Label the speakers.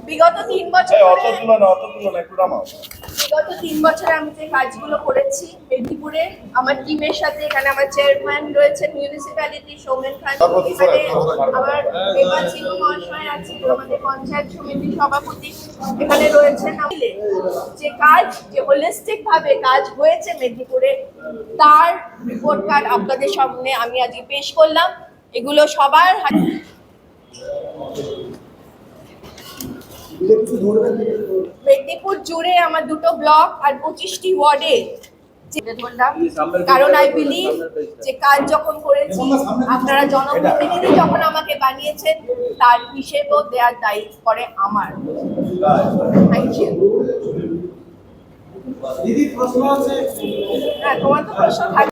Speaker 1: বিগত 3 বছর বিগত 3 বছরে আমি যে কাজগুলো করেছি মেদিনীপুরে আমার টিমের সাথে, এখানে আমার চেয়ারম্যান রয়েছেন মিউনিসিপ্যালিটি সৌমেন খান, এখানে আমার এবার সিংহ মহাশয় আছেন, আমাদের পঞ্চায়েত সমিতির সভাপতি এখানে রয়েছেন। যে কাজ, যে হোলিস্টিক ভাবে কাজ হয়েছে মেদিনীপুরে, তার রিপোর্ট কার্ড আপনাদের সামনে আমি আজকে পেশ করলাম। এগুলো সবার মেদিনীপুর জুড়ে আমার 2টো ব্লক আর 25টি ওয়ার্ডে ধরলাম, কারণ আই বিলিভ যে কাজ যখন করেছি, আপনারা জনপ্রতিনিধি যখন আমাকে বানিয়েছেন, তার হিসেবও দেওয়ার দায়িত্ব করে আমার। Thank you.
Speaker 2: দিদি প্রশ্ন আছে?
Speaker 1: হ্যাঁ, তোমার তো প্রশ্ন থাকবে।